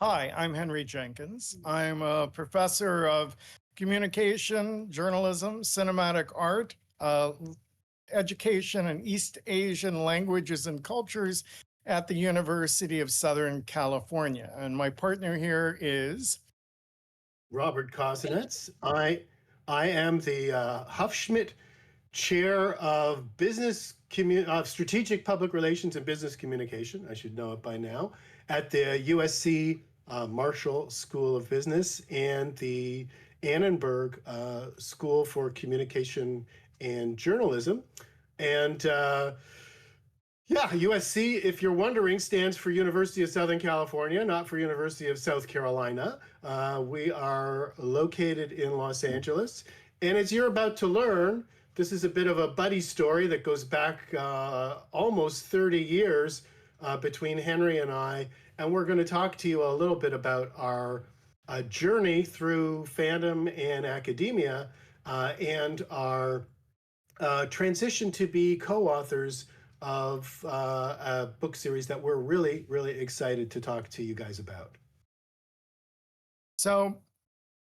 Hi, I'm Henry Jenkins. I'm a professor of communication, journalism, cinematic art, education, and East Asian languages and cultures at the University of Southern California. And my partner here is Robert Kozinets. I am the Huffschmidt Chair of Strategic Public Relations and Business Communication. I should know it by now at the USC Marshall School of Business and the Annenberg School for Communication and Journalism. And yeah, USC, if you're wondering, stands for University of Southern California, not for University of South Carolina. We are located in Los Angeles. And as you're about to learn, this is a bit of a buddy story that goes back almost 30 years between Henry and I. And we're going to talk to you a little bit about our journey through fandom and academia and our transition to be co-authors of a book series that we're really, really excited to talk to you guys about. so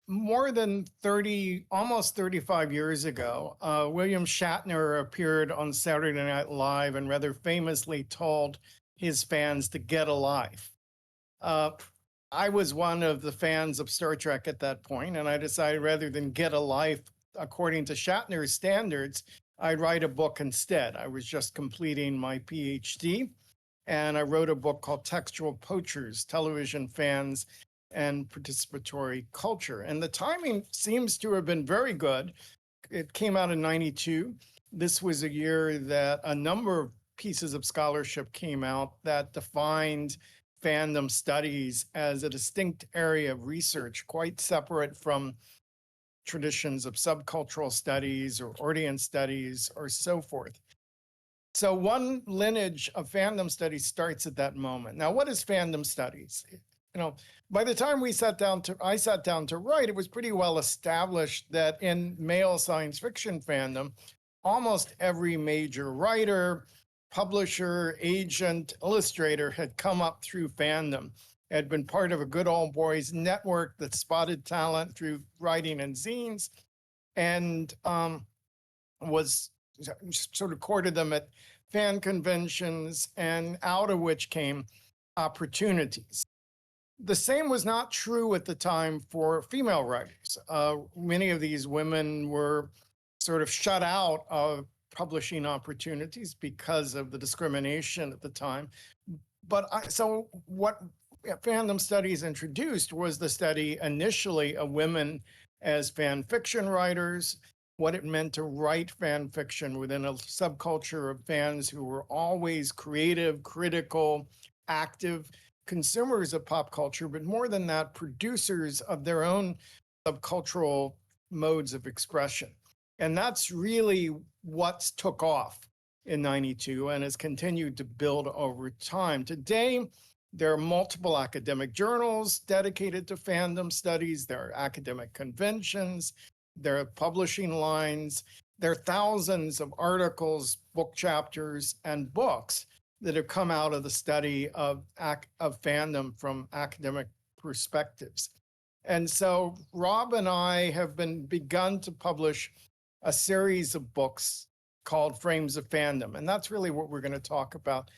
more than 30, almost 35 years ago, William Shatner appeared on Saturday Night Live and rather famously told his fans to get a life. I was one of the fans of Star Trek at that point, and I decided rather than get a life according to Shatner's standards, I'd write a book instead. I was just completing my PhD, and I wrote a book called Textual Poachers, Television Fans and Participatory Culture. And the timing seems to have been very good. It came out in 92. This was a year that a number of pieces of scholarship came out that defined fandom studies as a distinct area of research, quite separate from traditions of subcultural studies or audience studies or so forth. So one lineage of fandom studies starts at that moment. Now, what is fandom studies? By the time I sat down to write, it was pretty well established that in male science fiction fandom, almost every major writer, publisher, agent, illustrator had come up through fandom, had been part of a good old boys network that spotted talent through writing and zines, and was sort of courted them at fan conventions, and out of which came opportunities. The same was not true at the time for female writers. Many of these women were sort of shut out of publishing opportunities because of the discrimination at the time. So what fandom studies introduced was the study initially of women as fan fiction writers, what it meant to write fan fiction within a subculture of fans who were always creative, critical, active consumers of pop culture, but more than that, producers of their own subcultural modes of expression. And that's really what took off in 92 and has continued to build over time. Today, there are multiple academic journals dedicated to fandom studies. There are academic conventions. There are publishing lines. There are thousands of articles, book chapters, and books that have come out of the study of fandom from academic perspectives. And so Rob and I have begun to publish a series of books called Frames of Fandom. And that's really what we're going to talk about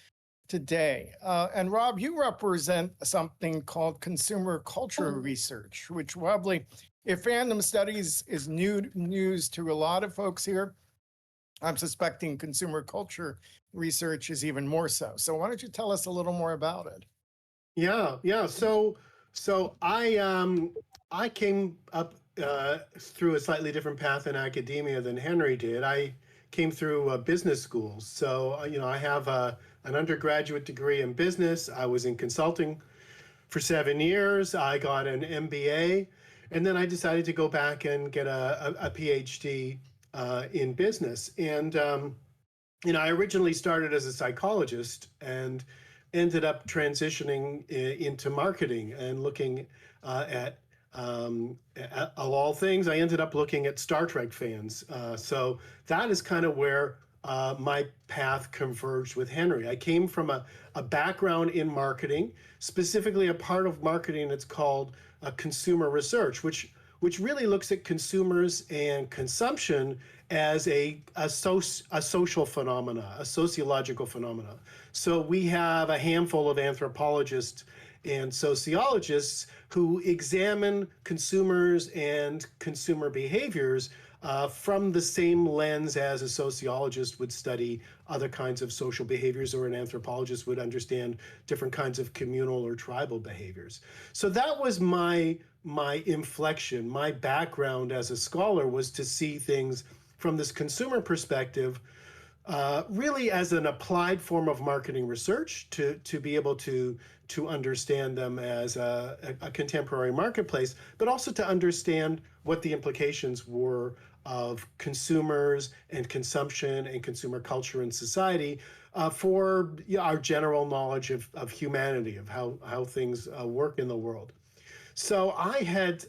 today. And Rob, you represent something called consumer culture research, which probably, if fandom studies is news to a lot of folks here, I'm suspecting consumer culture research is even more so. So why don't you tell us a little more about it? Yeah. So I came up through a slightly different path in academia than Henry did. I came through business schools. So I have an undergraduate degree in business. I was in consulting for 7 years. I got an MBA, and then I decided to go back and get a PhD in business. And I originally started as a psychologist and ended up transitioning into marketing and looking at of all things, I ended up looking at Star Trek fans. So that is kind of where my path converged with Henry. I came from a background in marketing, specifically a part of marketing that's called consumer research, which really looks at consumers and consumption as a social phenomena, a sociological phenomena. So we have a handful of anthropologists and sociologists who examine consumers and consumer behaviors from the same lens as a sociologist would study other kinds of social behaviors, or an anthropologist would understand different kinds of communal or tribal behaviors. So that was my inflection. My background as a scholar was to see things from this consumer perspective, really as an applied form of marketing research, to be able to understand them as a contemporary marketplace, but also to understand what the implications were of consumers and consumption and consumer culture and society, for our general knowledge of humanity, of how things work in the world. So I had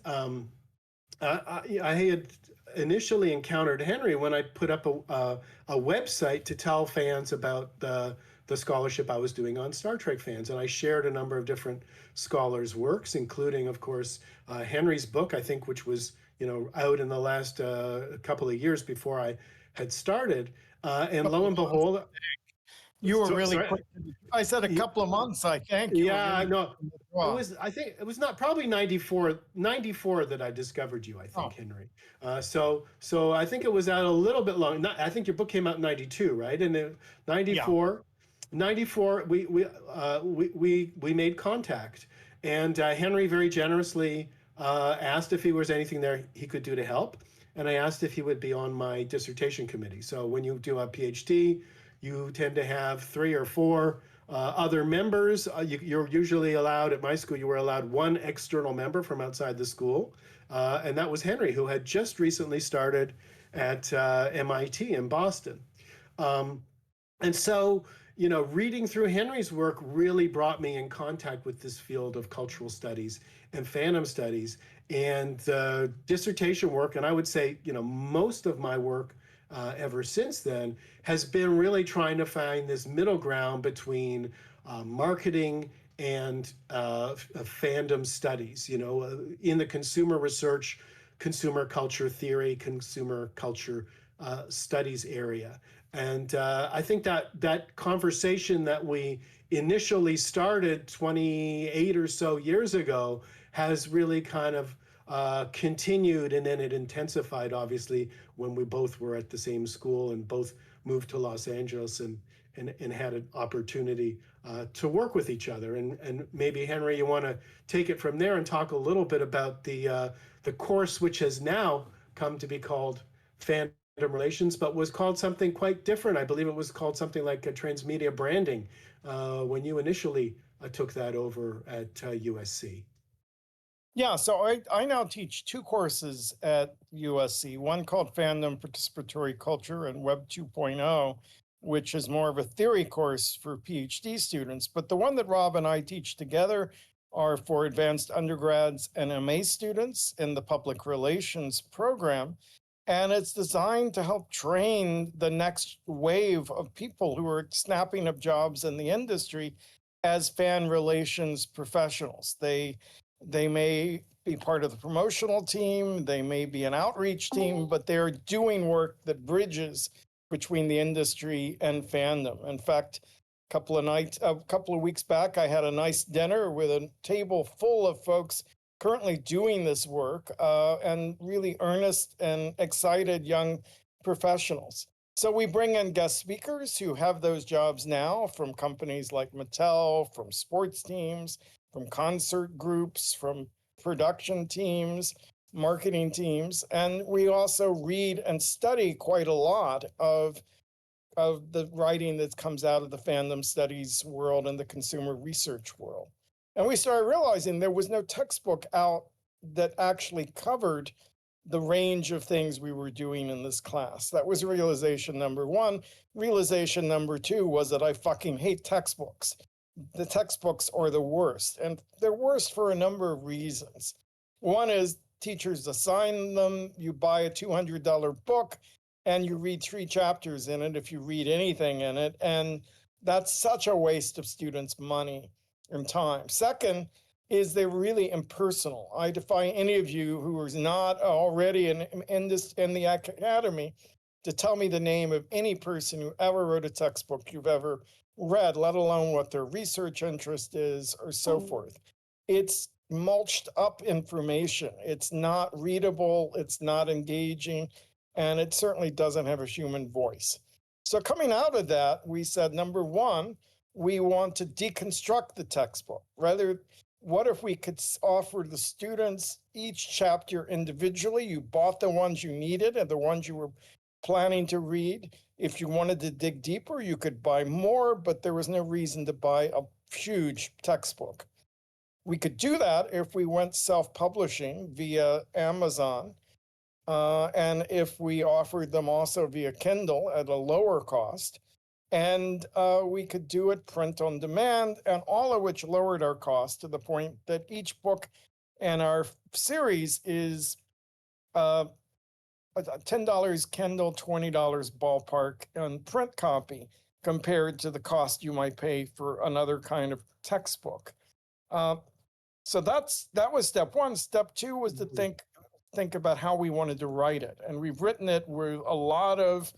initially encountered Henry when I put up a website to tell fans about the scholarship I was doing on Star Trek fans. And I shared a number of different scholars' works, including, of course, Henry's book, I think, which was out in the last couple of years before I had started. And lo and behold, You were really sorry, quick. I said a couple of months, I think. You were yeah, really no, quick to withdraw. I think it was not probably 94 that I discovered you, I think, Oh, Henry. So I think it was out a little bit long. Not, I think your book came out in 92, right? And yeah. 94, 94, we made contact. And Henry very generously asked if there was anything there he could do to help. And I asked if he would be on my dissertation committee. So when you do a PhD, you tend to have 3 or 4 other members. You're usually allowed, at my school, you were allowed one external member from outside the school. And that was Henry, who had just recently started at MIT in Boston. And so, reading through Henry's work really brought me in contact with this field of cultural studies and fandom studies, and the dissertation work. And I would say, most of my work ever since then has been really trying to find this middle ground between marketing and fandom studies, in the consumer research, consumer culture theory, consumer culture studies area. And I think that conversation that we initially started 28 or so years ago has really kind of continued, and then it intensified, obviously, when we both were at the same school and both moved to Los Angeles and had an opportunity to work with each other. And maybe, Henry, you want to take it from there and talk a little bit about the course, which has now come to be called Fandom Relations, but was called something quite different. I believe it was called something like a transmedia branding when you initially took that over at USC. Yeah, so I now teach 2 courses at USC, one called Fandom Participatory Culture and Web 2.0, which is more of a theory course for PhD students. But the one that Rob and I teach together are for advanced undergrads and MA students in the public relations program. And it's designed to help train the next wave of people who are snapping up jobs in the industry as fan relations professionals. They may be part of the promotional team, they may be an outreach team, but they're doing work that bridges between the industry and fandom. In fact, a couple of weeks back, I had a nice dinner with a table full of folks currently doing this work, and really earnest and excited young professionals. So we bring in guest speakers who have those jobs now from companies like Mattel, from sports teams, from concert groups, from production teams, marketing teams. And we also read and study quite a lot of the writing that comes out of the fandom studies world and the consumer research world. And we started realizing there was no textbook out that actually covered the range of things we were doing in this class. That was realization number one. Realization number two was that I fucking hate textbooks. The textbooks are the worst, and they're worst for a number of reasons. One is teachers assign them, you buy a $200 book, and you read 3 chapters in it if you read anything in it. And that's such a waste of students' money and time. Second, is they're really impersonal. I defy any of you who is not already in the academy to tell me the name of any person who ever wrote a textbook you've ever read, let alone what their research interest is or so forth. It's mulched up information. It's not readable, it's not engaging, and it certainly doesn't have a human voice. So coming out of that, we said, number one, we want to deconstruct the textbook. Rather, what if we could offer the students each chapter individually? You bought the ones you needed and the ones you were planning to read. If you wanted to dig deeper, you could buy more, but there was no reason to buy a huge textbook. We could do that if we went self-publishing via Amazon, and if we offered them also via Kindle at a lower cost. And we could do it print on demand, and all of which lowered our cost to the point that each book in our series is $10 Kindle, $20 ballpark on print copy compared to the cost you might pay for another kind of textbook. So that was step one. Step two was to think about how we wanted to write it, and we've written it with a lot of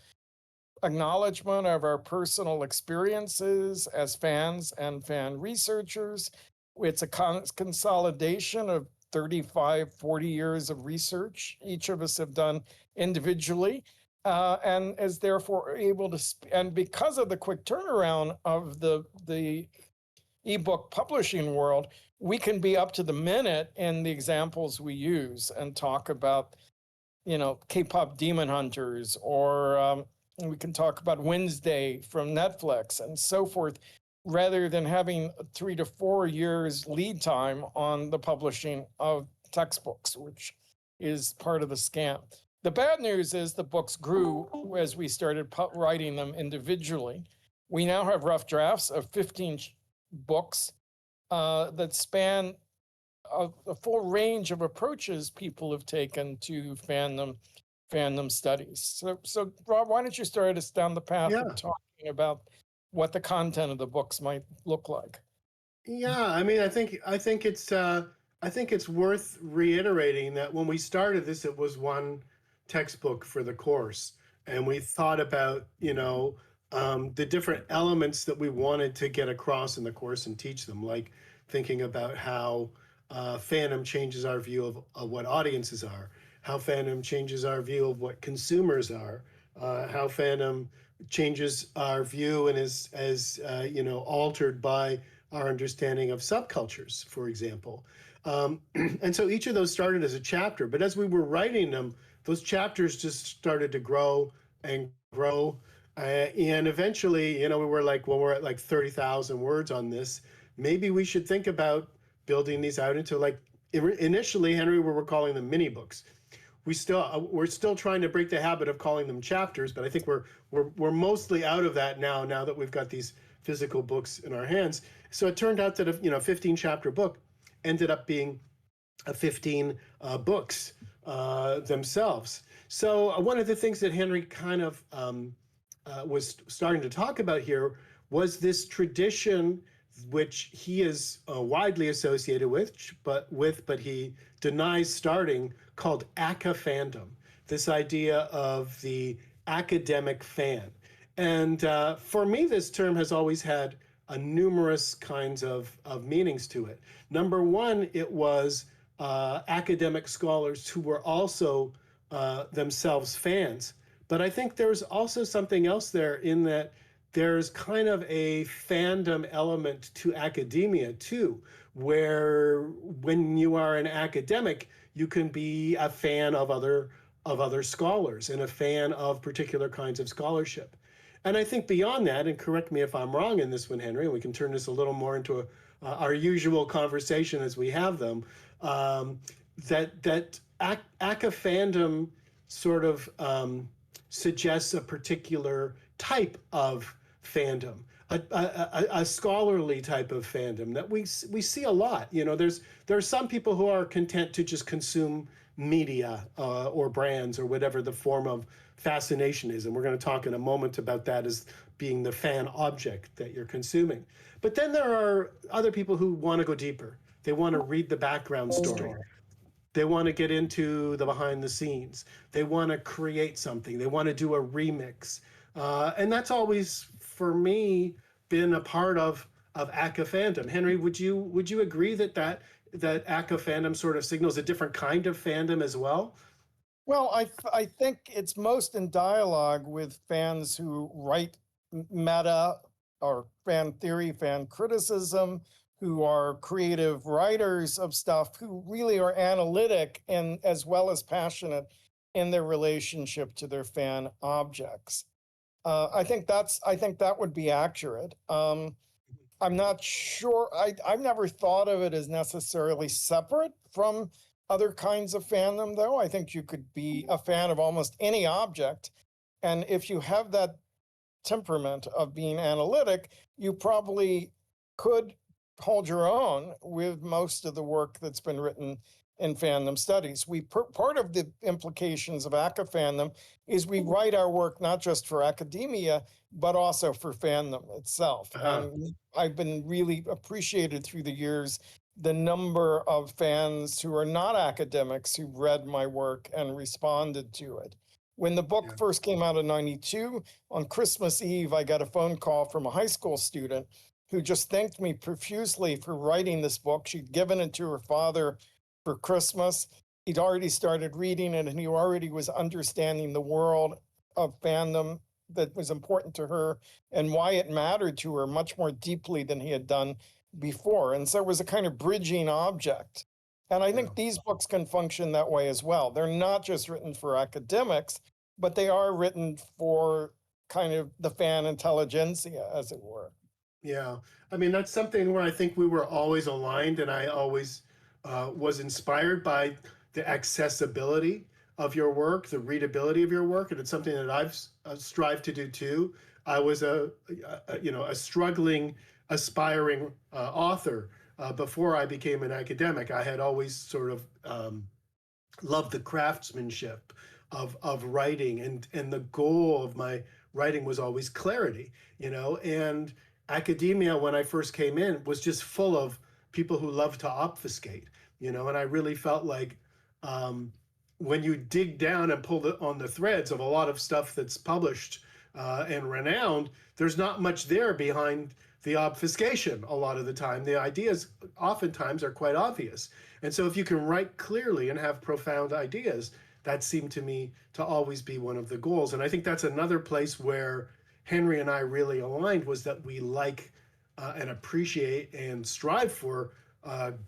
acknowledgement of our personal experiences as fans and fan researchers. It's a consolidation of 35, 40 years of research each of us have done individually, and is therefore able to, and because of the quick turnaround of the ebook publishing world, we can be up to the minute in the examples we use and talk about, K-pop Demon Hunters, or we can talk about Wednesday from Netflix and so forth, rather than having 3 to 4 years lead time on the publishing of textbooks, which is part of the scam. The bad news is the books grew as we started writing them individually. We now have rough drafts of 15 books that span a full range of approaches people have taken to fandom studies. So Rob, why don't you start us down the path of talking about what the content of the books might look like? Yeah, I mean, I think it's worth reiterating that when we started this, it was one textbook for the course, and we thought about, the different elements that we wanted to get across in the course and teach them, like thinking about how fandom changes our view of what audiences are, how fandom changes our view of what consumers are, how fandom changes our view and is as altered by our understanding of subcultures, for example. And so each of those started as a chapter, but as we were writing them, those chapters just started to grow and grow. And eventually, we were like, well, we're at like 30,000 words on this. Maybe we should think about building these out into, like, initially, Henry, we were calling them mini books. We're still trying to break the habit of calling them chapters, but I think we're mostly out of that now that we've got these physical books in our hands. So it turned out that a 15 chapter book ended up being 15 books themselves. So one of the things that Henry kind of was starting to talk about here was this tradition which he is widely associated with, but he denies starting, called Aka fandom. This idea of the academic fan. And for me, this term has always had numerous kinds of meanings to it. Number one, it was academic scholars who were also themselves fans. But I think there's also something else there, in that there's kind of a fandom element to academia too, where when you are an academic, you can be a fan of other scholars and a fan of particular kinds of scholarship. And I think beyond that, and correct me if I'm wrong in this one, Henry, and we can turn this a little more into our usual conversation as we have them, that Aka fandom sort of suggests a particular type of fandom, a scholarly type of fandom that we see a lot. There are some people who are content to just consume media or brands or whatever the form of fascination is. And we're going to talk in a moment about that as being the fan object that you're consuming. But then there are other people who want to go deeper. They want to read the background story. They want to get into the behind the scenes. They want to create something. They want to do a remix. And that's always, for me, been a part of ACA fandom. Henry, would you agree that that ACA fandom sort of signals a different kind of fandom as well? Well, I think it's most in dialogue with fans who write meta or fan theory, fan criticism, who are creative writers of stuff, who really are analytic and as well as passionate in their relationship to their fan objects. I think that would be accurate. I'm not sure. I've never thought of it as necessarily separate from other kinds of fandom, though. I think you could be a fan of almost any object. And if you have that temperament of being analytic, you probably could hold your own with most of the work that's been written in fandom studies. Part of the implications of ACA fandom is we write our work not just for academia, but also for fandom itself. Uh-huh. And I've been really appreciated through the years the number of fans who are not academics who read my work and responded to it. When the book Yeah. first came out in 92, on Christmas Eve, I got a phone call from a high school student who just thanked me profusely for writing this book. She'd given it to her father for Christmas. He'd already started reading it and he already was understanding the world of fandom that was important to her and why it mattered to her much more deeply than he had done before. And so it was a kind of bridging object. And I think Wow. these books can function that way as well. They're not just written for academics, but they are written for kind of the fan intelligentsia, as it were. Yeah, I mean that's something where I think we were always aligned, and I always was inspired by the accessibility of your work, the readability of your work, and it's something that I've strived to do too. I was a struggling, aspiring author before I became an academic. I had always sort of love the craftsmanship of writing, and the goal of my writing was always clarity, and academia when I first came in was just full of people who love to obfuscate, and I really felt like um, when you dig down and pull on the threads of a lot of stuff that's published and renowned, there's not much there behind the obfuscation. A lot of the time the ideas oftentimes are quite obvious, and so if you can write clearly and have profound ideas, that seemed to me to always be one of the goals. And I think that's another place where Henry and I really aligned, was that we like and appreciate and strive for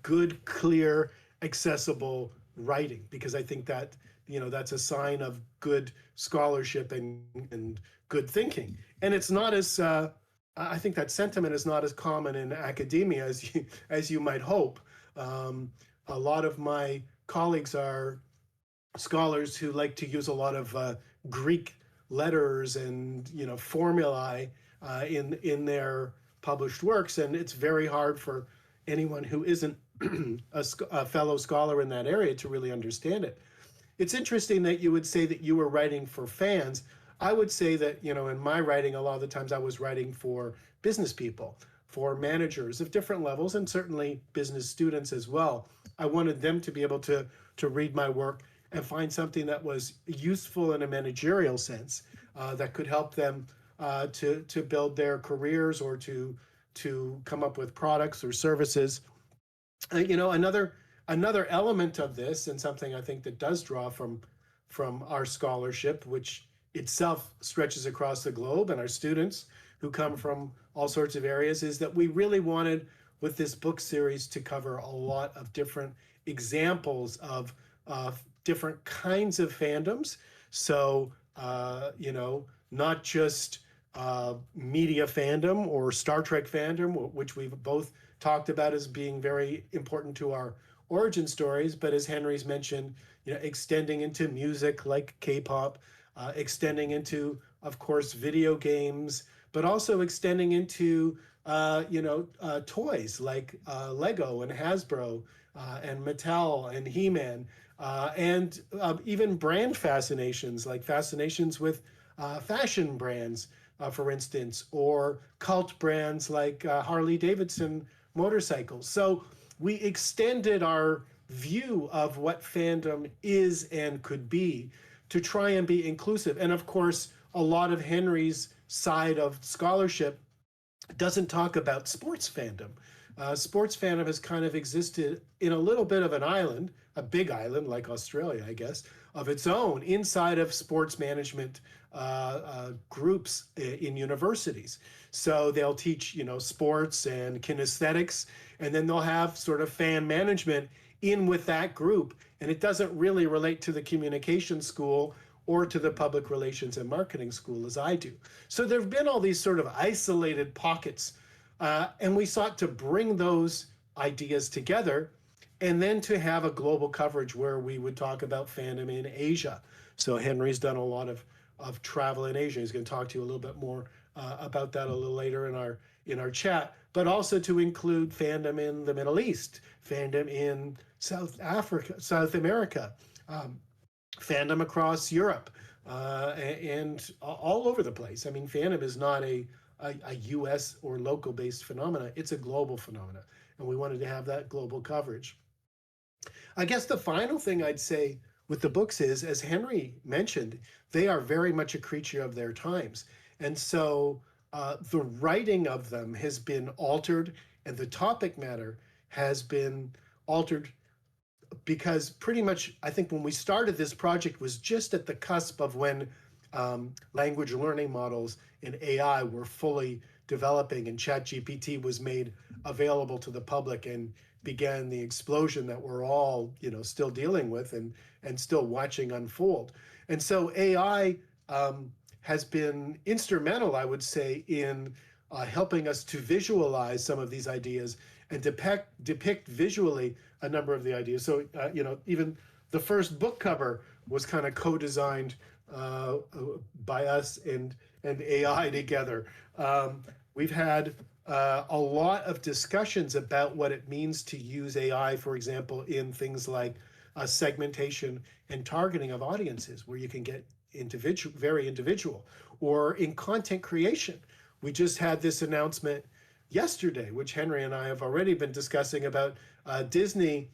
good, clear, accessible writing, because I think that that's a sign of good scholarship and good thinking. And it's not as I think that sentiment is not as common in academia as you might hope. A lot of my colleagues are scholars who like to use a lot of Greek letters and formulae in their published works, and it's very hard for anyone who isn't a fellow scholar in that area to really understand it. It's interesting that you would say that you were writing for fans. I would say that, in my writing, a lot of the times I was writing for business people, for managers of different levels, and certainly business students as well. I wanted them to be able to read my work and find something that was useful in a managerial sense, that could help them to build their careers, or to come up with products or services. Another element of this, and something I think that does draw from our scholarship, which itself stretches across the globe, and our students who come from all sorts of areas, is that we really wanted with this book series to cover a lot of different examples of different kinds of fandoms. So not just media fandom or Star Trek fandom, which we've both talked about as being very important to our origin stories, but as Henry's mentioned, extending into music like K-pop, extending into, of course, video games, but also extending into toys like Lego and Hasbro and Mattel and He-Man, and even brand fascinations, like fascinations with fashion brands, for instance, or cult brands like Harley Davidson motorcycles. So we extended our view of what fandom is and could be to try and be inclusive. And of course, a lot of Henry's side of scholarship doesn't talk about sports fandom. Sports fandom has kind of existed in a little bit of an island, a big island like Australia, I guess, of its own inside of sports management groups in universities. So they'll teach, sports and kinesthetics, and then they'll have sort of fan management in with that group. And it doesn't really relate to the communication school or to the public relations and marketing school as I do. So there have been all these sort of isolated pockets, and we sought to bring those ideas together and then to have a global coverage where we would talk about fandom in Asia. So Henry's done a lot of travel in Asia. He's going to talk to you a little bit more about that a little later in our chat, but also to include fandom in the Middle East, fandom in South America, fandom across Europe, and all over the place. I mean, fandom is not a U.S. or local based phenomena. It's a global phenomena, and we wanted to have that global coverage. I guess the final thing I'd say with the books is, as Henry mentioned, they are very much a creature of their times. And so the writing of them has been altered, and the topic matter has been altered because pretty much I think when we started this project was just at the cusp of when language learning models and AI were fully developing and ChatGPT was made available to the public and began the explosion that we're all still dealing with and still watching unfold. And so AI has been instrumental, I would say, in helping us to visualize some of these ideas and depict visually a number of the ideas. So even the first book cover was kind of co-designed by us and AI together. We've had a lot of discussions about what it means to use AI, for example, in things like segmentation and targeting of audiences, where you can get very individual, or in content creation. We just had this announcement yesterday, which Henry and I have already been discussing, about Disney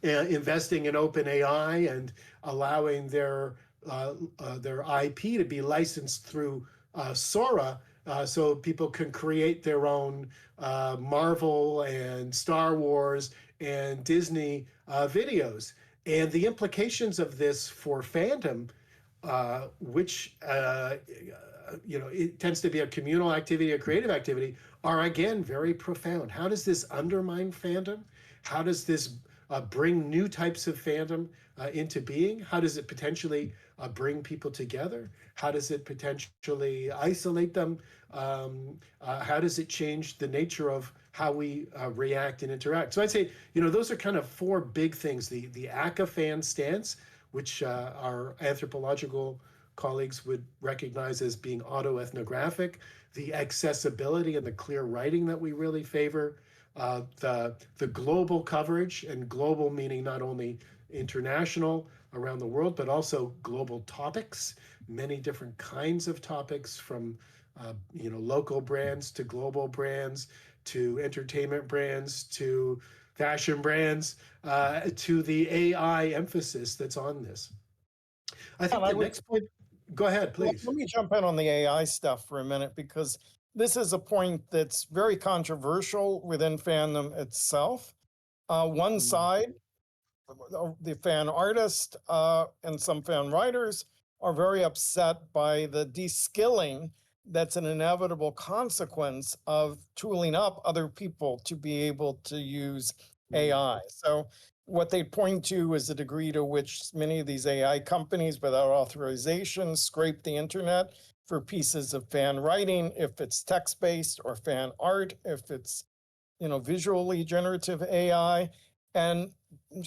investing in OpenAI and allowing their IP to be licensed through Sora, so people can create their own Marvel and Star Wars and Disney videos. And the implications of this for fandom, which it tends to be a communal activity, a creative activity, are again very profound. How does this undermine fandom? How does this bring new types of fandom into being? How does it potentially bring people together? How does it potentially isolate them? How does it change the nature of how we react and interact? So I'd say, those are kind of four big things. The ACA fan stance, which our anthropological colleagues would recognize as being autoethnographic, the accessibility and the clear writing that we really favor, the global coverage, and global meaning not only international around the world, but also global topics, many different kinds of topics, from local brands to global brands to entertainment brands to fashion brands, to the AI emphasis that's on this. I think the next point, go ahead, please. Let me jump in on the AI stuff for a minute, because this is a point that's very controversial within fandom itself. One side, the fan artist and some fan writers, are very upset by the de-skilling that's an inevitable consequence of tooling up other people to be able to use AI. So what they point to is the degree to which many of these AI companies, without authorization, scrape the internet for pieces of fan writing, if it's text-based, or fan art, if it's visually generative AI, and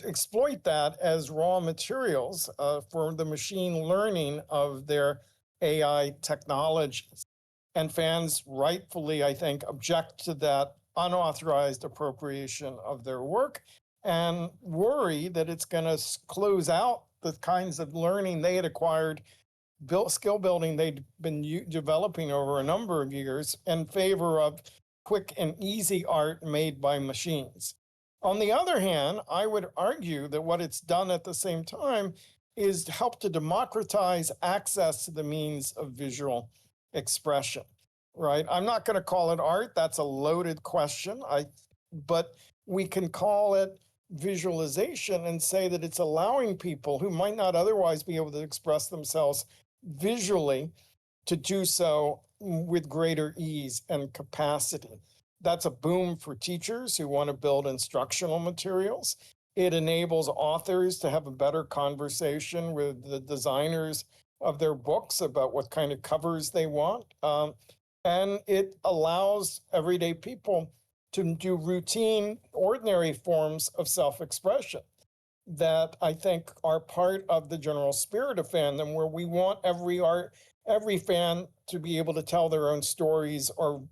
exploit that as raw materials for the machine learning of their AI technologies. And fans rightfully, I think, object to that unauthorized appropriation of their work and worry that it's going to close out the kinds of learning they had acquired, skill building they'd been developing over a number of years in favor of quick and easy art made by machines. On the other hand, I would argue that what it's done at the same time is to help to democratize access to the means of visual expression, right? I'm not going to call it art. That's a loaded question. But we can call it visualization and say that it's allowing people who might not otherwise be able to express themselves visually to do so with greater ease and capacity. That's a boom for teachers who want to build instructional materials. It enables authors to have a better conversation with the designers of their books about what kind of covers they want. And it allows everyday people to do routine, ordinary forms of self expression that I think are part of the general spirit of fandom, where we want every fan to be able to tell their own stories or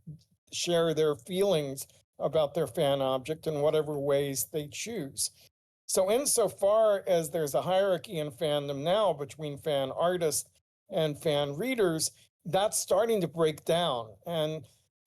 share their feelings about their fan object in whatever ways they choose. So insofar as there's a hierarchy in fandom now between fan artists and fan readers, that's starting to break down.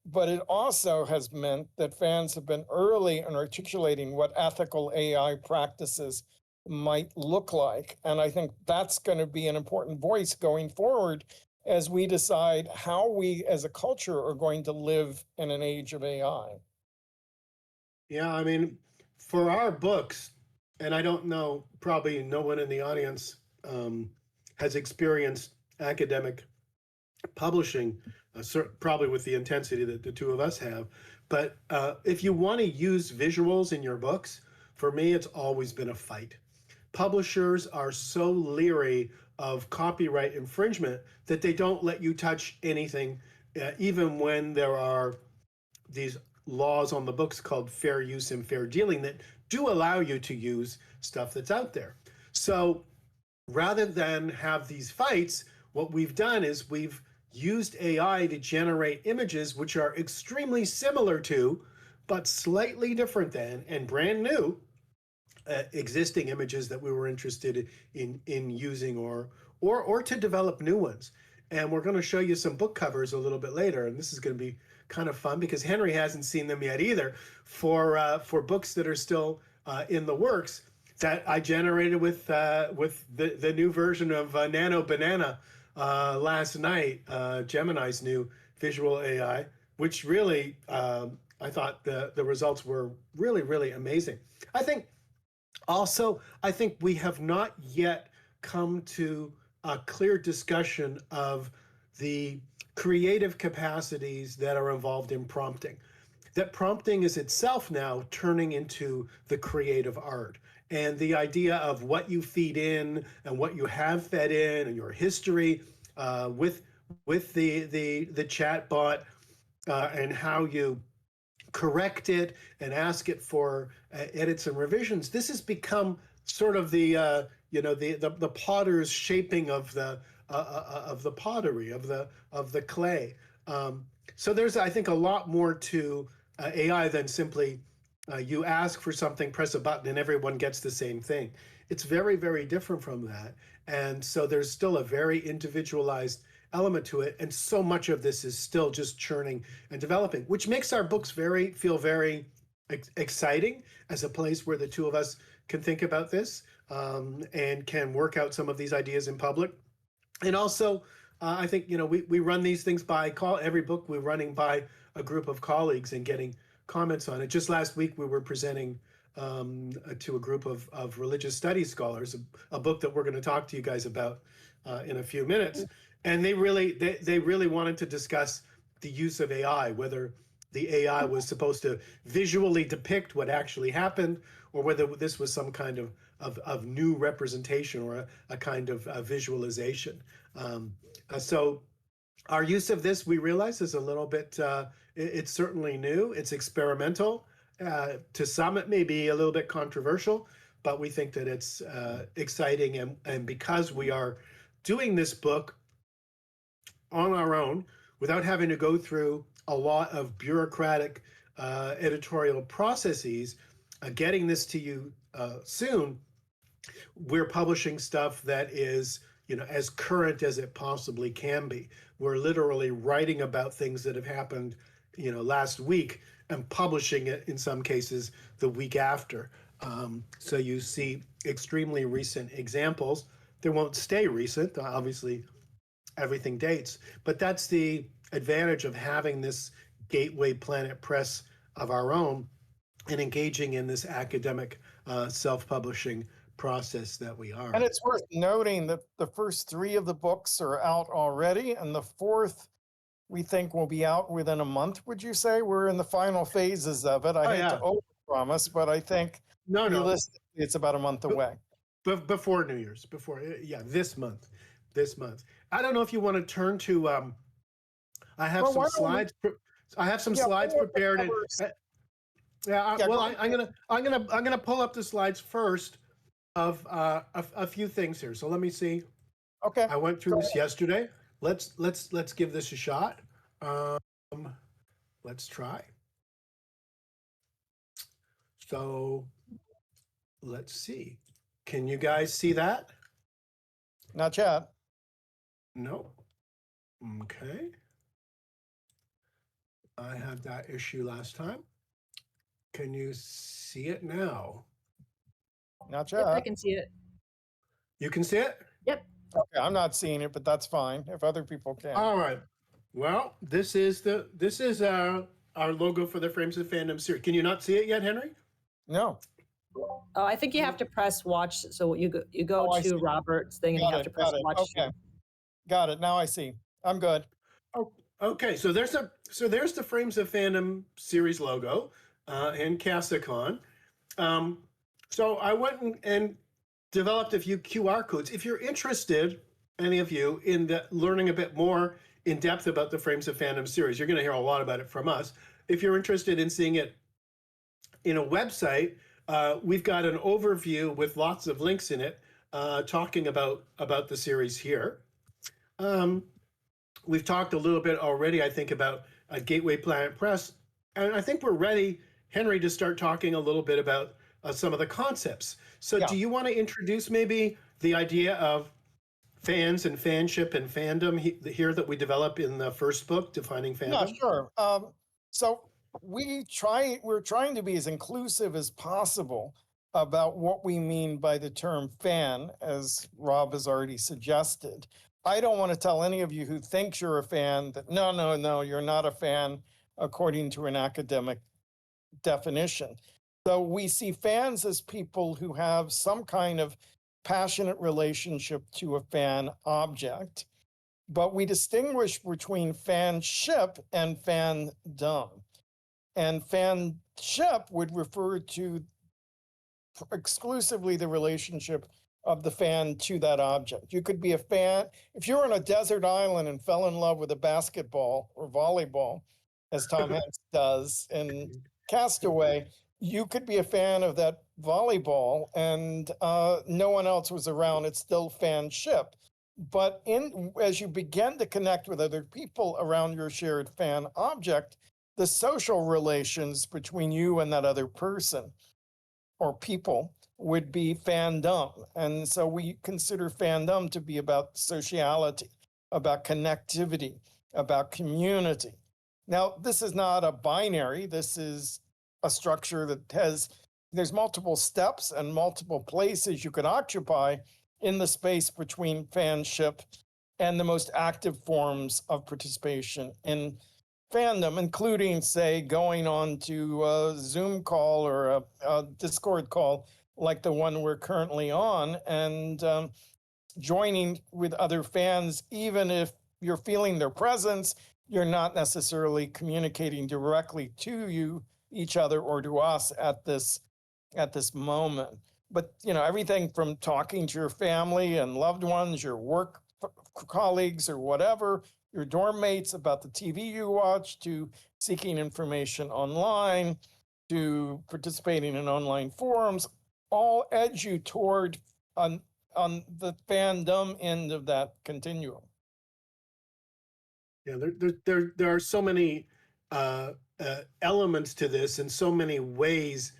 But it also has meant that fans have been early in articulating what ethical AI practices might look like. And I think that's going to be an important voice going forward as we decide how we as a culture are going to live in an age of AI. Yeah, I mean, for our books, and I don't know, probably no one in the audience has experienced academic publishing, probably with the intensity that the two of us have. But if you want to use visuals in your books, for me, it's always been a fight. Publishers are so leery of copyright infringement that they don't let you touch anything, even when there are these laws on the books called fair use and fair dealing that do allow you to use stuff that's out there. So rather than have these fights, what we've done is we've used AI to generate images which are extremely similar to, but slightly different than, and brand new existing images that we were interested in using or to develop new ones. And we're going to show you some book covers a little bit later, and this is going to be kind of fun because Henry hasn't seen them yet either for books that are still in the works that I generated with the new version of Nano Banana last night, Gemini's new visual AI, which really I thought the results were really, really amazing. I think also, I think we have not yet come to a clear discussion of the creative capacities that are involved in prompting. That prompting is itself now turning into the creative art. And the idea of what you feed in and what you have fed in and your history with the chat bot and how you correct it and ask it for edits and revisions. This has become sort of the the potter's shaping of the pottery of the clay. So there's, I think, a lot more to AI than simply you ask for something, press a button, and everyone gets the same thing. It's very, very different from that. And so there's still a very individualized element to it. And so much of this is still just churning and developing, which makes our books feel very exciting as a place where the two of us can think about this and can work out some of these ideas in public. And also, I think, we run these things by every book we're running by a group of colleagues and getting comments on it. Just last week, we were presenting to a group of religious studies scholars, a book that we're going to talk to you guys about in a few minutes. And they really wanted to discuss the use of AI, whether the AI was supposed to visually depict what actually happened, or whether this was some kind of new representation or a kind of visualization. So our use of this, we realize, is a little bit, it's certainly new, it's experimental. To some, it may be a little bit controversial, but we think that it's exciting. And because we are doing this book on our own, without having to go through a lot of bureaucratic editorial processes, getting this to you soon, we're publishing stuff that is, as current as it possibly can be. We're literally writing about things that have happened, last week, and publishing it in some cases the week after. So you see extremely recent examples. They won't stay recent, obviously. Everything dates, but that's the advantage of having this gateway planet press of our own and engaging in this academic self-publishing process that we are. And it's worth noting that the first three of the books are out already, and the fourth we think will be out within a month. Would you say we're in the final phases of it? I Oh hate to yeah, overpromise, but I think no, realistically it's about a month away. but before New Year's, yeah, this month. I don't know if you want to turn to. I have Well, some why don't we? slides. I have some Yeah, slides pull up the prepared, and covers. yeah. Yeah, Well, go ahead. I'm gonna pull up the slides first of a few things here. So let me see. Okay, I went through go this ahead. yesterday. Let's give this a shot. Um, let's try. So let's see. Can you guys see that? Not yet. No. Okay. I had that issue last time. Can you see it now? Not Yep, I yet. can see it. You can see it? Yep. Okay, I'm not seeing it, but that's fine if other people can. All right. Well, this is our logo for the Frames of Fandom series. Can you not see it yet, Henry? No. Oh, I think you have to press watch. So you go Oh, I to see. Robert's thing and you Got have to it. press Got it. watch. Okay. Got it. Now I see. I'm good. Oh, okay. So there's the Frames of Fandom series logo and CasaCon. So I went and developed a few QR codes. If you're interested, any of you, in learning a bit more in depth about the Frames of Fandom series, you're going to hear a lot about it from us. If you're interested in seeing it in a website, we've got an overview with lots of links in it talking about the series here. We've talked a little bit already, I think, about Gateway Planet Press, and I think we're ready, Henry, to start talking a little bit about some of the concepts. So Yeah. do you want to introduce maybe the idea of fans and fanship and fandom here that we develop in the first book, Defining Yeah, Fandom? sure. So we're trying to be as inclusive as possible about what we mean by the term fan, as Rob has already suggested. I don't want to tell any of you who thinks you're a fan that no, you're not a fan according to an academic definition. So we see fans as people who have some kind of passionate relationship to a fan object, but we distinguish between fanship and fandom. And fanship would refer to exclusively the relationship of the fan to that object. You could be a fan if you're on a desert island and fell in love with a basketball or volleyball, as Tom Hanks does in Castaway. You could be a fan of that volleyball, and no one else was around. It's still fanship. But as you begin to connect with other people around your shared fan object, the social relations between you and that other person or people would be fandom. And so we consider fandom to be about sociality, about connectivity, about community. Now, this is not a binary, this is a structure that there's multiple steps and multiple places you could occupy in the space between fanship and the most active forms of participation in fandom, including, say, going on to a Zoom call or a Discord call like the one we're currently on, and joining with other fans, even if you're feeling their presence, you're not necessarily communicating directly to each other, or to us at this moment. But everything from talking to your family and loved ones, your work colleagues or whatever, your dorm mates about the TV you watch, to seeking information online, to participating in online forums, all edge you toward on the fandom end of that continuum. Yeah, there are so many elements to this, and so many ways.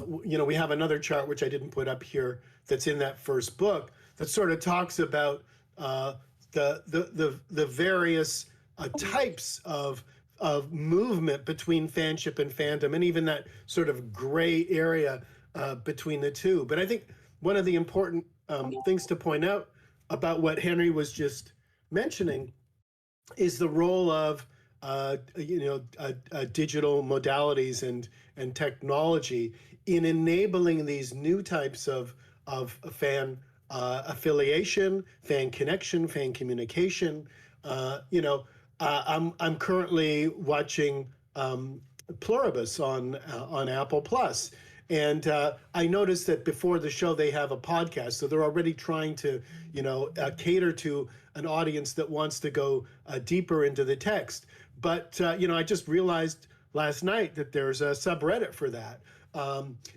We have another chart which I didn't put up here that's in that first book that sort of talks about the various types of movement between fanship and fandom, and even that sort of gray area between the two. But I think one of the important things to point out about what Henry was just mentioning is the role of digital modalities and technology in enabling these new types of fan affiliation, fan connection, fan communication. I'm currently watching Pluribus on Apple Plus. And I noticed that before the show they have a podcast, so they're already trying to, cater to an audience that wants to go deeper into the text. But I just realized last night that there's a subreddit for that,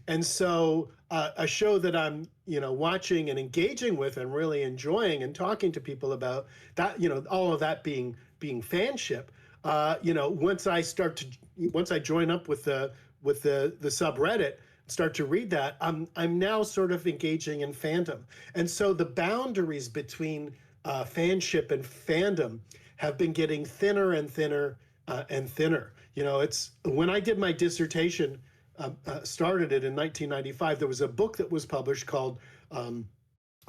and so a show that I'm watching and engaging with and really enjoying and talking to people about that, all of that being fanship. Once I join up with the subreddit, start to read that, I'm now sort of engaging in fandom. And so the boundaries between fanship and fandom have been getting thinner and thinner and thinner. It's when I did my dissertation, started it in 1995. There was a book that was published called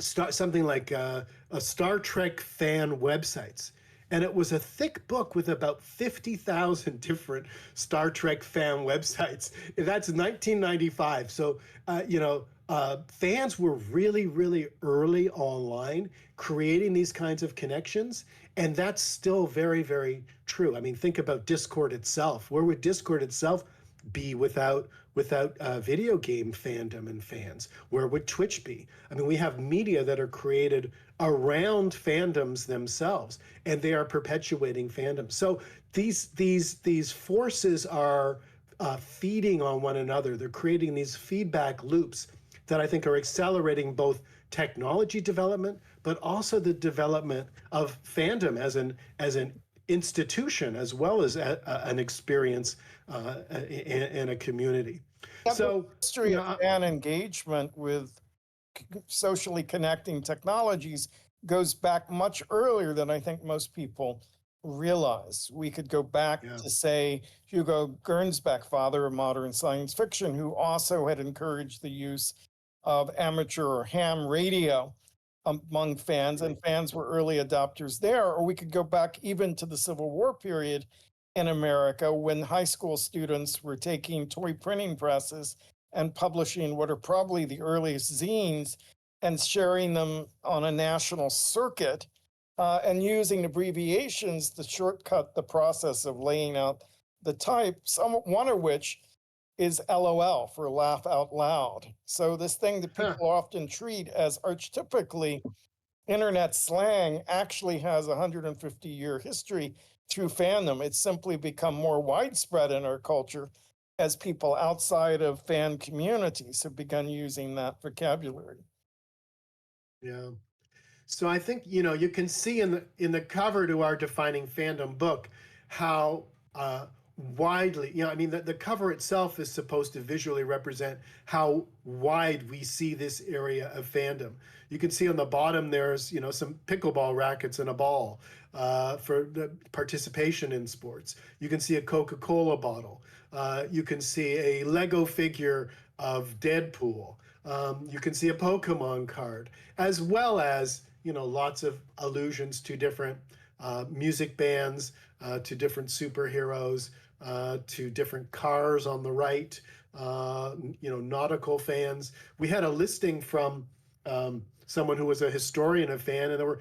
something like a Star Trek fan websites. And it was a thick book with about 50,000 different Star Trek fan websites. That's 1995. So, fans were really, really early online creating these kinds of connections. And that's still very, very true. I mean, think about Discord itself. Where would Discord itself be without video game fandom and fans? Where would Twitch be? I mean, we have media that are created around fandoms themselves, and they are perpetuating fandoms. So these forces are feeding on one another. They're creating these feedback loops that I think are accelerating both technology development, but also the development of fandom as an institution, as well as an experience in a community. Yeah, So, the history of fan engagement with socially connecting technologies goes back much earlier than I think most people realize. We could go back to, say, Hugo Gernsback, father of modern science fiction, who also had encouraged the use of amateur or ham radio among fans, and fans were early adopters there. Or we could go back even to the Civil War period in America, when high school students were taking toy printing presses and publishing what are probably the earliest zines and sharing them on a national circuit, and using abbreviations to shortcut the process of laying out the type, one of which is LOL, for laugh out loud. So this thing that people often treat as archetypically internet slang actually has a 150-year history through fandom. It's simply become more widespread in our culture as people outside of fan communities have begun using that vocabulary. Yeah. So I think you can see in the cover to our Defining Fandom book how widely, I mean, the cover itself is supposed to visually represent how wide we see this area of fandom. You can see on the bottom there's some pickleball rackets and a ball for the participation in sports. You can see a Coca-Cola bottle. You can see a Lego figure of Deadpool. You can see a Pokemon card, as well as lots of allusions to different music bands, to different superheroes, to different cars on the right, nautical fans. We had a listing from someone who was a historian of fan, and there were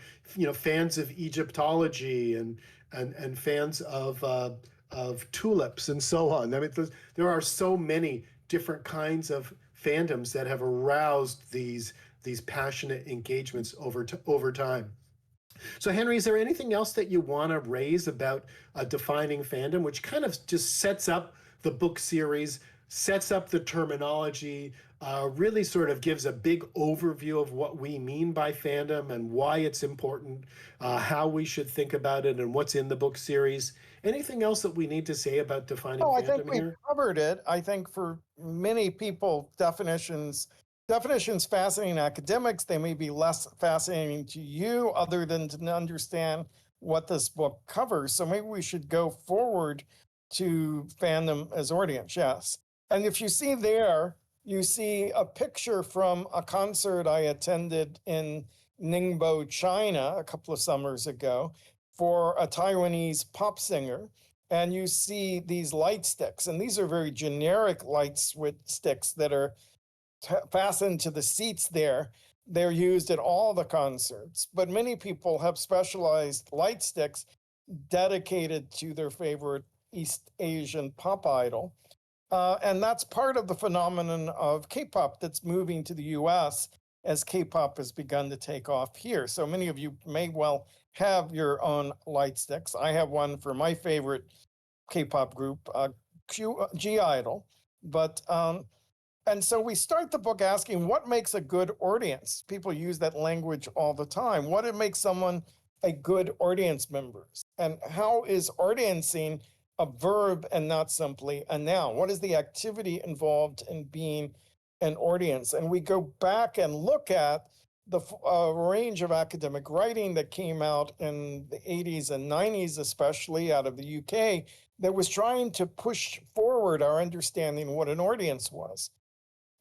fans of Egyptology and fans of tulips and so on. I mean, there are so many different kinds of fandoms that have aroused these passionate engagements over time. So, Henry, is there anything else that you want to raise about Defining Fandom, which kind of just sets up the book series, sets up the terminology, really sort of gives a big overview of what we mean by fandom and why it's important, how we should think about it, and what's in the book series. Anything else that we need to say about defining Oh, I think fandom we here? covered it. I think for many people, definitions fascinating academics. They may be less fascinating to you, other than to understand what this book covers. So maybe we should go forward to fandom as audience. Yes, and if you see there, you see a picture from a concert I attended in Ningbo, China, a couple of summers ago, for a Taiwanese pop singer, and you see these light sticks, and these are very generic light sticks that are fastened to the seats there. They're used at all the concerts, but many people have specialized light sticks dedicated to their favorite East Asian pop idol. And that's part of the phenomenon of K-pop that's moving to the US as K-pop has begun to take off here. So many of you may well have your own light sticks. I have one for my favorite K-pop group, G Idol. But and so we start the book asking what makes a good audience. People use that language all the time. What it makes someone a good audience member, and how is audiencing a verb and not simply a noun? What is the activity involved in being an audience? And we go back and look at the range of academic writing that came out in the 80s and 90s, especially out of the UK, that was trying to push forward our understanding what an audience was.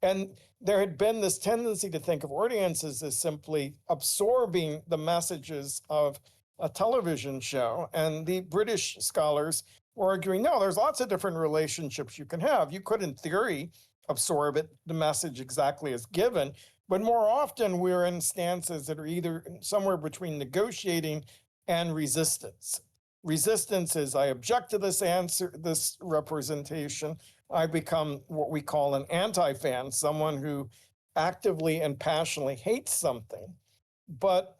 And there had been this tendency to think of audiences as simply absorbing the messages of a television show. And the British scholars were arguing, no, there's lots of different relationships you can have. You could, in theory, absorb it, the message exactly as given. But more often, we're in stances that are either somewhere between negotiating and resistance. Resistance is, I object to this answer, this representation. I become what we call an anti-fan, someone who actively and passionately hates something. But,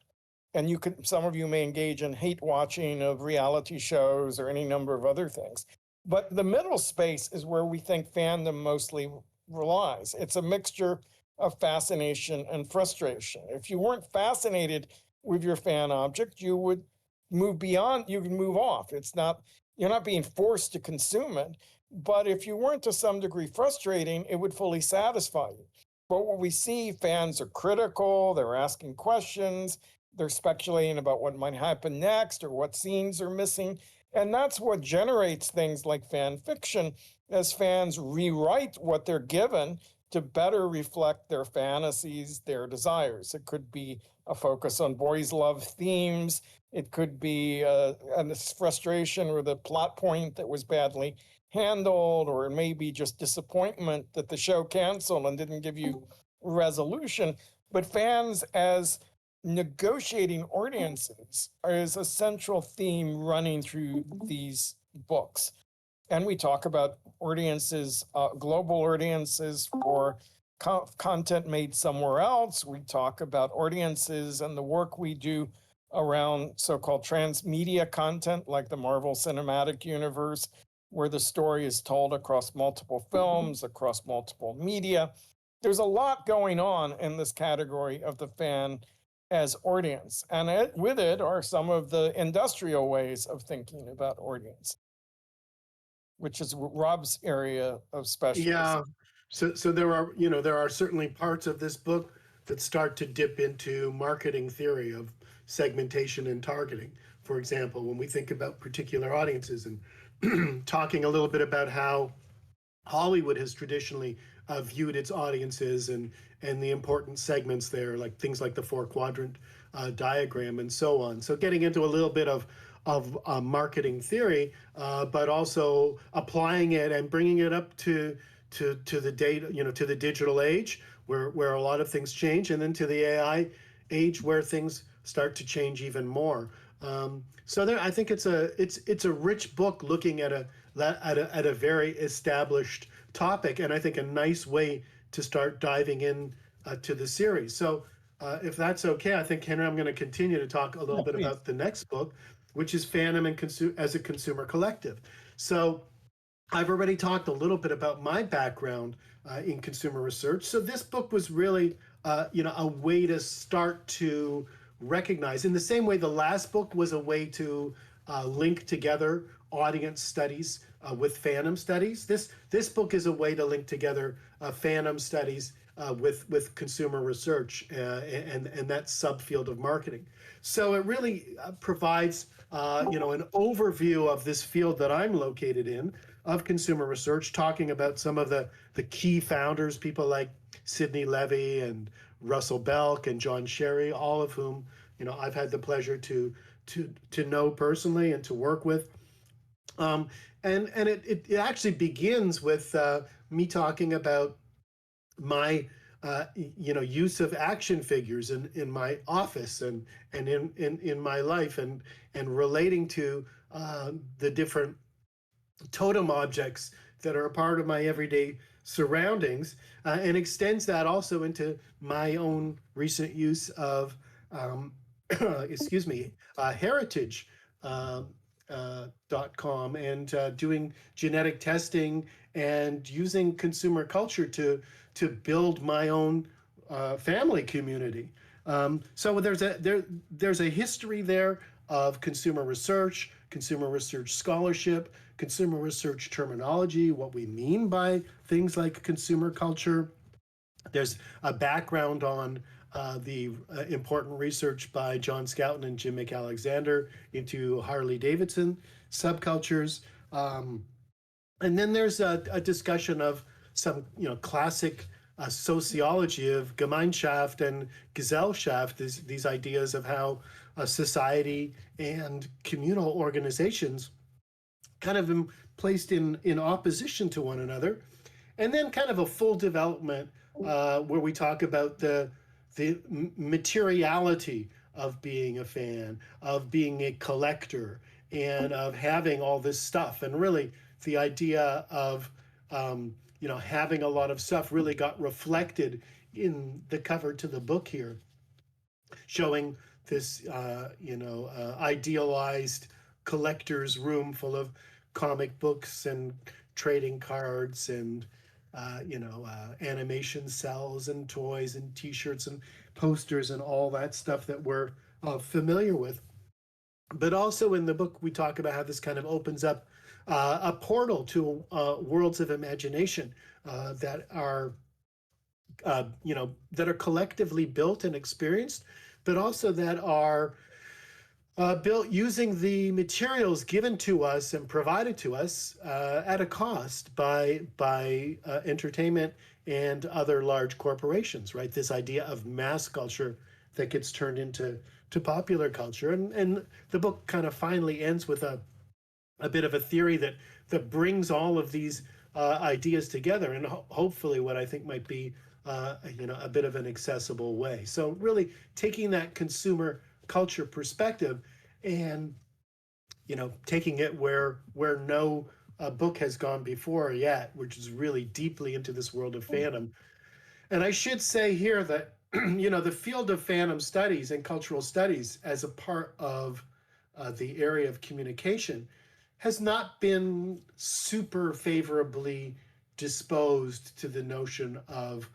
and you can, some of you may engage in hate watching of reality shows or any number of other things. But the middle space is where we think fandom mostly relies. It's a mixture of fascination and frustration. If you weren't fascinated with your fan object, you would move beyond, you can move off. It's not, you're not being forced to consume it. But if you weren't to some degree frustrating, it would fully satisfy you. But what we see, fans are critical, they're asking questions, they're speculating about what might happen next or what scenes are missing. And that's what generates things like fan fiction, as fans rewrite what they're given to better reflect their fantasies, their desires. It could be a focus on boys' love themes. It could be a frustration with a plot point that was badly handled, or it may be just disappointment that the show canceled and didn't give you resolution. But fans as negotiating audiences is a central theme running through these books. And we talk about audiences, global audiences for content made somewhere else. We talk about audiences and the work we do around so-called transmedia content, like the Marvel Cinematic Universe, where the story is told across multiple films, across multiple media. There's a lot going on in this category of the fan as audience. And with it are some of the industrial ways of thinking about audience, which is Rob's area of specialism. Yeah. So there are, there are certainly parts of this book that start to dip into marketing theory of segmentation and targeting. For example, when we think about particular audiences and talking a little bit about how Hollywood has traditionally viewed its audiences and the important segments there, like things like the four quadrant diagram and so on. So getting into a little bit of marketing theory, but also applying it and bringing it up to the data, to the digital age where a lot of things change, and then to the AI age where things start to change even more. So there, I think it's a rich book looking at a very established topic, and I think a nice way to start diving in to the series. So if that's okay, I think, Henry, I'm going to continue to talk a little bit about the next book, which is Fandom and as a Consumer Collective. So I've already talked a little bit about my background in consumer research. So this book was really, a way to start to recognize, in the same way the last book was a way to link together audience studies with fandom studies. This book is a way to link together fandom studies with consumer research and that subfield of marketing. So it really provides an overview of this field that I'm located in of consumer research, talking about some of the key founders, people like Sidney Levy and Russell Belk and John Sherry, all of whom I've had the pleasure to know personally and to work with. And it actually begins with me talking about my use of action figures in my office and in my life, and relating to the different totem objects that are a part of my everyday surroundings, and extends that also into my own recent use of excuse me, heritage .com, and doing genetic testing and using consumer culture to build my own family community. So there's a history there of consumer research scholarship, consumer research terminology, what we mean by things like consumer culture. There's a background on the important research by John Scouten and Jim McAlexander into Harley Davidson subcultures. And then there's a discussion of some classic sociology of Gemeinschaft and Gesellschaft, these ideas of how society and communal organizations kind of placed in opposition to one another. And then kind of a full development where we talk about the materiality of being a fan, of being a collector, and of having all this stuff. And really the idea of having a lot of stuff really got reflected in the cover to the book here, showing this idealized collector's room full of comic books and trading cards and animation cells and toys and t-shirts and posters and all that stuff that we're familiar with. But also in the book, we talk about how this kind of opens up a portal to worlds of imagination that are collectively built and experienced, but also that are built using the materials given to us and provided to us at a cost by entertainment and other large corporations, right? This idea of mass culture that gets turned into popular culture. And the book kind of finally ends with a bit of a theory that brings all of these ideas together in hopefully what I think might be a bit of an accessible way. So really taking that consumer culture perspective and taking it where no book has gone before yet, which is really deeply into this world of fandom. And I should say here that the field of fandom studies and cultural studies as a part of the area of communication has not been super favorably disposed to the notion of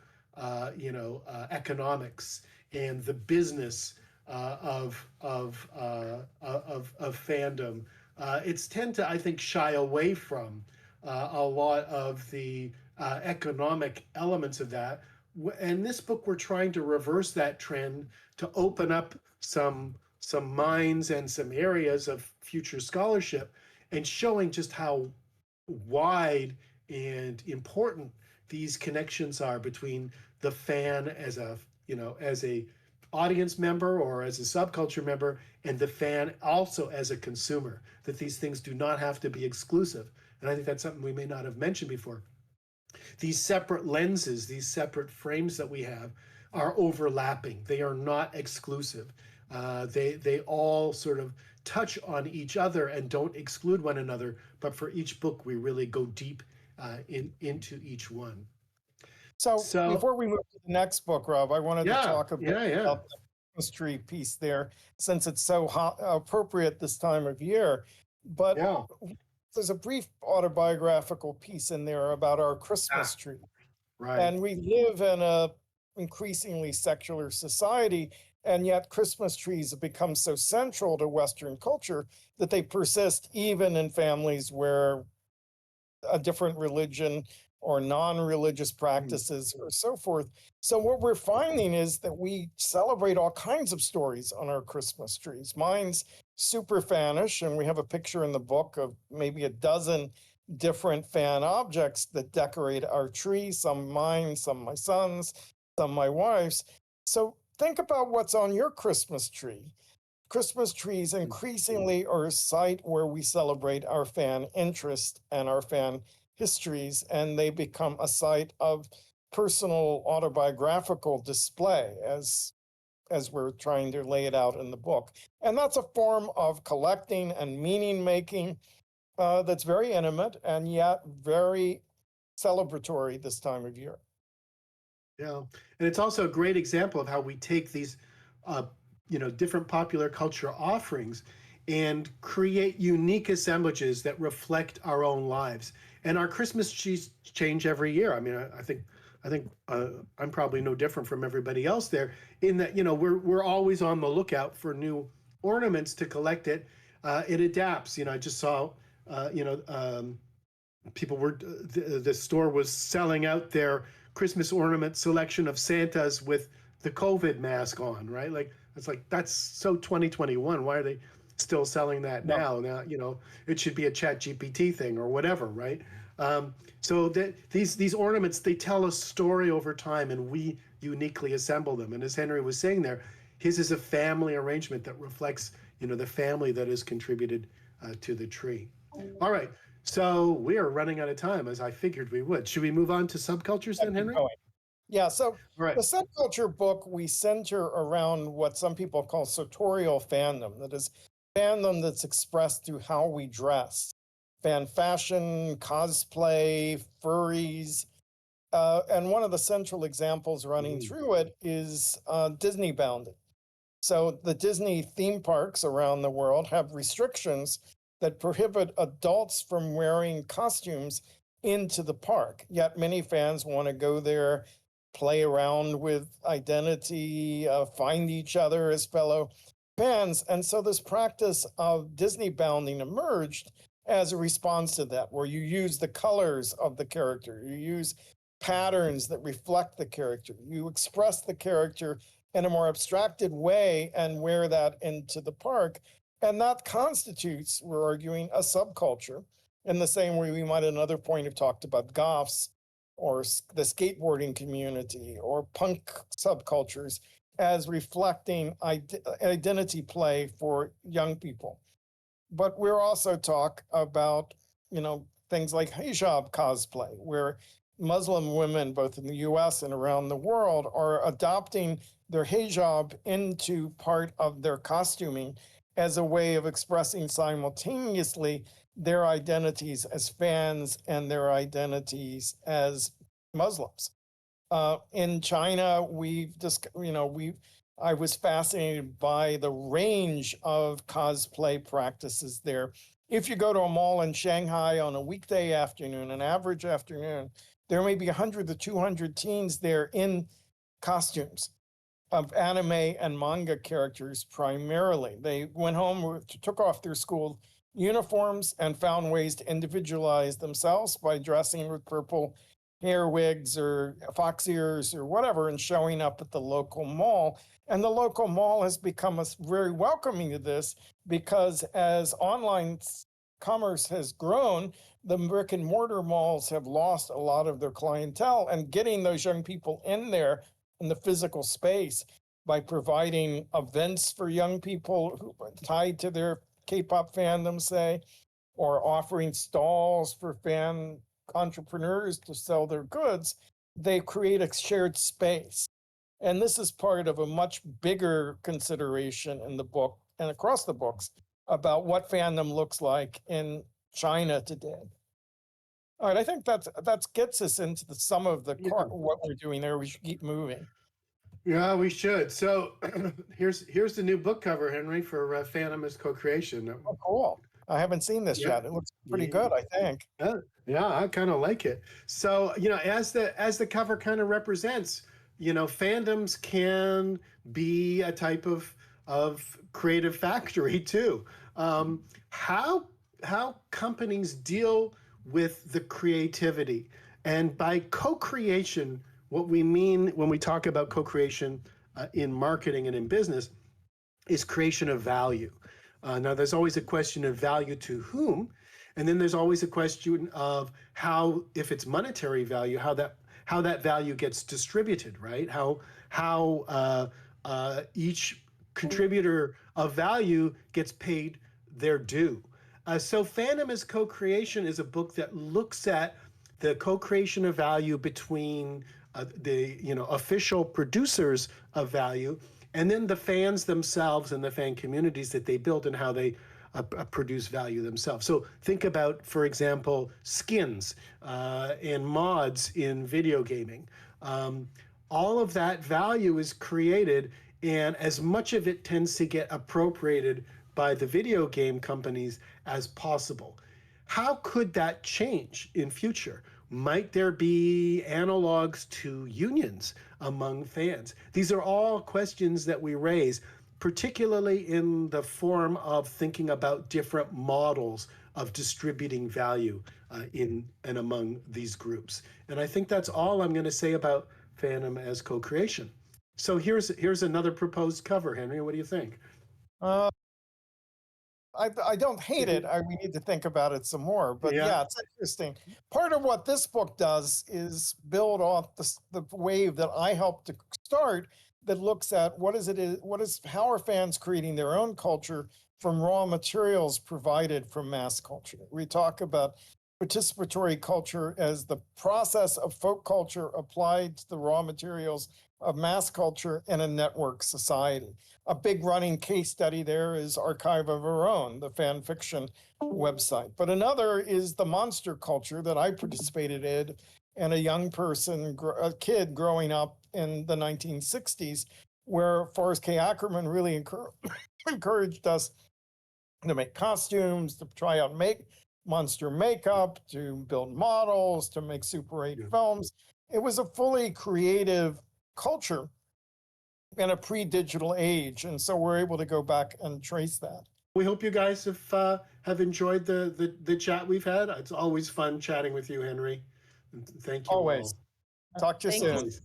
economics and the business of fandom. It's tend to, I think, shy away from a lot of the economic elements of that. In this book, we're trying to reverse that trend to open up some minds and some areas of future scholarship, and showing just how wide and important these connections are between the fan as a audience member or as a subculture member, and the fan also as a consumer, that these things do not have to be exclusive. And I think that's something we may not have mentioned before. These separate lenses, these separate frames that we have are overlapping. They are not exclusive. They all sort of touch on each other and don't exclude one another. But for each book, we really go deep into each one. So before we move to the next book, Rob, I wanted to talk a bit about the history piece there, since it's so appropriate this time of year. But there's a brief autobiographical piece in there about our Christmas tree. Right. And we live in a increasingly secular society, and yet Christmas trees have become so central to Western culture that they persist even in families where a different religion or non-religious practices or so forth. So what we're finding is that we celebrate all kinds of stories on our Christmas trees. Mine's super fanish, and we have a picture in the book of maybe a dozen different fan objects that decorate our tree, some mine, some my son's, some my wife's. So think about what's on your Christmas tree. Christmas trees increasingly are a site where we celebrate our fan interest and our fan histories, and they become a site of personal autobiographical display as we're trying to lay it out in the book. And that's a form of collecting and meaning making that's very intimate and yet very celebratory this time of year. Yeah, and it's also a great example of how we take these, different popular culture offerings and create unique assemblages that reflect our own lives. And our Christmas trees change every year. I mean, I think I'm probably no different from everybody else there in that we're always on the lookout for new ornaments to collect it. It adapts. I just saw, people were the store was selling out their Christmas ornament selection of Santas with the COVID mask on, right? Like it's like that's so 2021. Why are they still selling that now? Now it should be a Chat GPT thing or whatever, right? So that these ornaments, they tell a story over time, and we uniquely assemble them. And as Henry was saying there, his is a family arrangement that reflects the family that has contributed to the tree. All right. So we are running out of time, as I figured we would. Should we move on to subcultures then, Henry? Yeah, so All right. the subculture book, we center around what some people call sartorial fandom. That is fandom that's expressed through how we dress. Fan fashion, cosplay, furries. And one of the central examples running through it is Disney bounding. So the Disney theme parks around the world have restrictions that prohibit adults from wearing costumes into the park. Yet many fans want to go there, play around with identity, find each other as fellow fans. And so this practice of Disney bounding emerged as a response to that, where you use the colors of the character, you use patterns that reflect the character, you express the character in a more abstracted way and wear that into the park. And that constitutes, we're arguing, a subculture in the same way we might at another point have talked about goths or the skateboarding community or punk subcultures as reflecting identity play for young people. But we're also talk about, things like hijab cosplay, where Muslim women, both in the US and around the world, are adopting their hijab into part of their costuming as a way of expressing simultaneously their identities as fans and their identities as Muslims. In China, we've just, I was fascinated by the range of cosplay practices there. If you go to a mall in Shanghai on a weekday afternoon, an average afternoon, there may be 100 to 200 teens there in costumes of anime and manga characters primarily. They went home, took off their school uniforms, and found ways to individualize themselves by dressing with purple hair wigs or fox ears or whatever and showing up at the local mall. And the local mall has become very welcoming to this because as online commerce has grown, the brick and mortar malls have lost a lot of their clientele, and getting those young people in there in the physical space by providing events for young people who are tied to their K-pop fandom, say, or offering stalls for fan entrepreneurs to sell their goods, they create a shared space. And this is part of a much bigger consideration in the book and across the books about what fandom looks like in China today. All right, I think that gets us into the sum of the what we're doing there. We should keep moving. Yeah, we should. So here's the new book cover, Henry, for Fandom as Co-Creation. Oh, cool. I haven't seen this Yeah. yet. It looks pretty Yeah. good, I think. Yeah, I kind of like it. So, as the cover kind of represents, fandoms can be a type of creative factory too. How companies deal with the creativity, and by co-creation, what we mean when we talk about co-creation in marketing and in business is creation of value. Now, there's always a question of value to whom, and then there's always a question of how, if it's monetary value, how that value gets distributed, right? How each contributor of value gets paid their due. So, Fandom as Co-Creation is a book that looks at the co-creation of value between the official producers of value, and then the fans themselves and the fan communities that they build and how they produce value themselves. So think about, for example, skins and mods in video gaming. All of that value is created, and as much of it tends to get appropriated by the video game companies as possible. How could that change in future? Might there be analogs to unions among fans? These are all questions that we raise, particularly in the form of thinking about different models of distributing value in and among these groups. And I think that's all I'm going to say about Fandom as co-creation. So here's another proposed cover, Henry. What do you think? Uh, I don't hate it. We need to think about it some more. But Yeah. yeah, it's interesting. Part of what this book does is build off the wave that I helped to start, that looks at how are fans creating their own culture from raw materials provided from mass culture. We talk about participatory culture as the process of folk culture applied to the raw materials of mass culture in a network society. A big running case study there is Archive of Our Own, the fan fiction website. But another is the monster culture that I participated in, and a kid growing up in the 1960s, where Forrest K. Ackerman really encouraged us to make costumes, to try out monster makeup, to build models, to make Super 8 films. It was a fully creative culture in a pre-digital age, and so we're able to go back and trace that. We hope you guys have enjoyed the chat we've had. It's always fun chatting with you, Henry. Thank you Always. all. Talk to you Thank soon. you. Always.